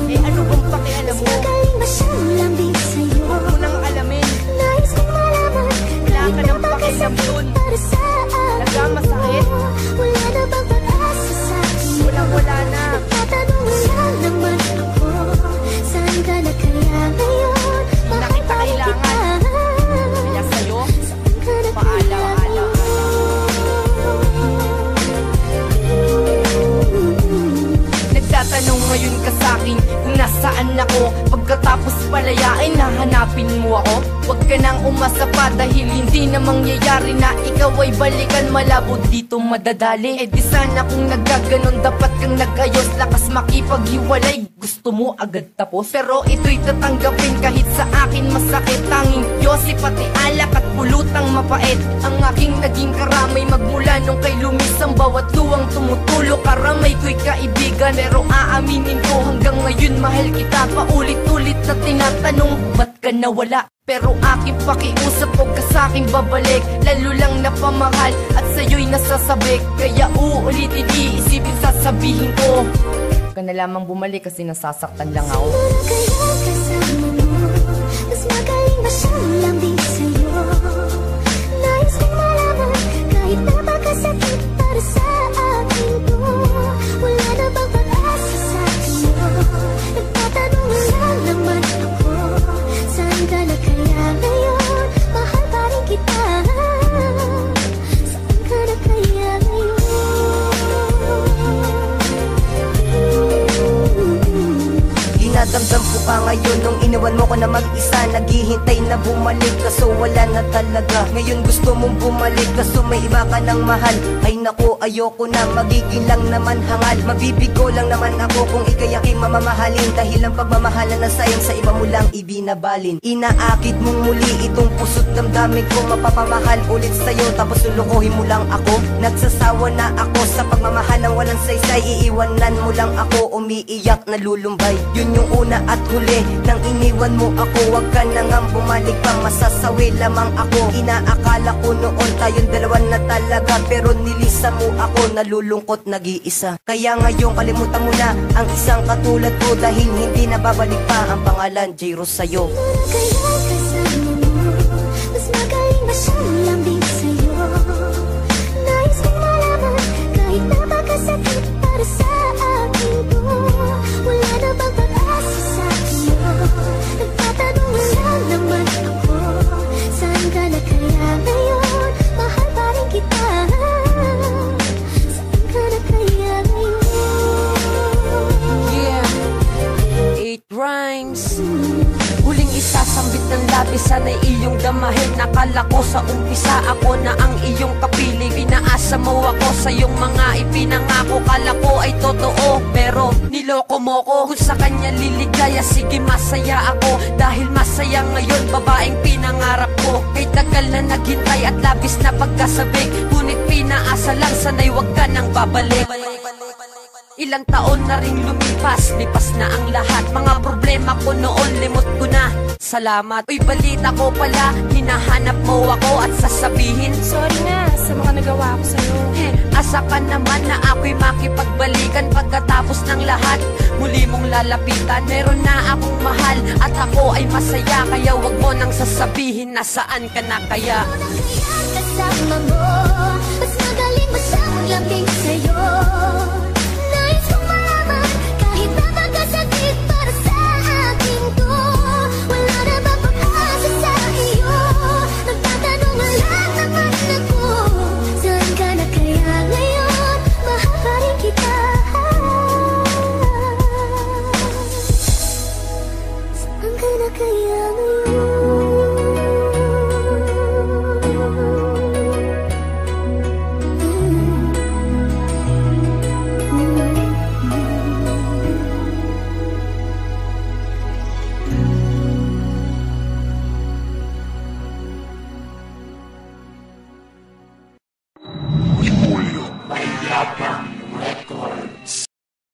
Eh ano bang pakialam mo? Huwag mo nang alamin. Wala ka ng pakialam dun. Talaga masakit. Wala na. Hindi na kita kailangan. Kaya sa'yo, paalam-alam. Nagtatanong ngayon ka sa'kin kung nasaan ako. Pagkatapos palayain, nahanapin mo ako. Huwag ka nang umasa pa dahil hindi na mangyayari na ikaw ay balikan. Malabo dito madadali. Eh di sana kung nagkaganon dapat kang nag-ayos. Lakas makipaghiwalay, gusto mo agad tapos. Pero ito'y tatanggapin kahit sa akin masakit. Tanging Diyos pati alak at pulutang mapait ang aking naging karamay. Magmula nung kay lumis ang bawat luwang tumutulog. Karamay ko'y kaibigan pero aaminin ko hanggang ngayon mahal kita. Paulit-ulit na tinatanong ba't ka nawala? Pero aking pakiusap, huwag ka sa'king babalik. Lalo lang napamahal at sa'yo'y nasasabik. Kaya uulitin, iisipin, sasabihin ko huwag ka na lamang bumalik kasi nasasaktan lang ako. Kaya kasama mo, mas magaling ba siyang lambing sa'yo? Nais kong malaman kahit napakasakit para sa akin to. Wala na bang pag-asa sa akin mo? Nagtatanong lang naman ako, saan ka na kaya ngayon? Mahal pa rin kita, saan ka na kaya ngayon? Dinadamdam ko pa ngayon nung iniwan mo ko na mag-isa. Naghihintay na bumalik kaso wala na talaga. Ngayon gusto mong bumalik kaso may iba ka ng mahal. Ay naku, ayoko na, magiging lang naman hangal. Mabibigo lang naman ako kung ikay aking mamamahalin. Dahil ang pagmamahalan na sayang sa iba mo lang ibinabalin. Inaakit mong muli itong puso't damdamin ko. Mapapamahal ulit sa'yo tapos lulukuhin mo lang ako. Nagsasawa na ako sa pagmamahal ng walang saysay. Iiwanan mo lang ako, umiiyak na lulumbay. Yun yung una at huli nang iniwan mo ako. Huwag ka na nga bumalik pa, masasawi lamang ako. Inaakala ko noon tayong dalawa na talaga, pero nilisa mo ako, nalulungkot nag-iisa. Kaya ngayon kalimutan mo na ang isang katulad ko. Dahil hindi na babalik pa ang pangalan J-Rose sa'yo. Kaya kasama mo, mas magaling ba siyang lambing sa'yo? Nais kong malaman kahit napakasakit para sa akin to. Wala na bang pag-asa sa akin mo? Nagtatanong lang naman ako, saan ka na kaya ngayon? Mahal pa rin kita, saan ka na kaya ngayon? Yeah, 8 rhymes. Huling isasambit ng labi, sana'y iyong damahin. Nakala ko sa umpisa ako na ang iyong kapiling. Pinaasa mo ako sa iyong mga ipinangako. Kala ko ay totoo pero niloko mo ko. Kung sa kanya liligaya, sige masaya ako. Dahil masaya ngayon, babaeng pinangarap ko. Kay tagal na naghintay at labis na pagkasabik. Ngunit pinaasa lang, sana'y wag ka nang babalik. Ilang taon na ring lumipas, lipas na ang lahat. Mga problema ko noon, limot ko na. Salamat. Uy, balita ko pala, hinahanap mo ako at sasabihin, sorry na sa mga nagawa ko sa'yo. Asa ka naman na ako'y makipagbalikan. Pagkatapos ng lahat, muli mong lalapitan. Meron na akong mahal at ako ay masaya. Kaya wag mo nang sasabihin nasaan ka na kaya. Kaya kasama mo, mas magaling ba siyang lambing sa'yo? Nais kong malaman kahit napakasakit para sa akin to. Wala na bang pag-asa sa iyo? Nagtatanong lang naman ako, saan ka na kaya ngayon? Mahal pa rin kita, saan ka na kaya ngayon?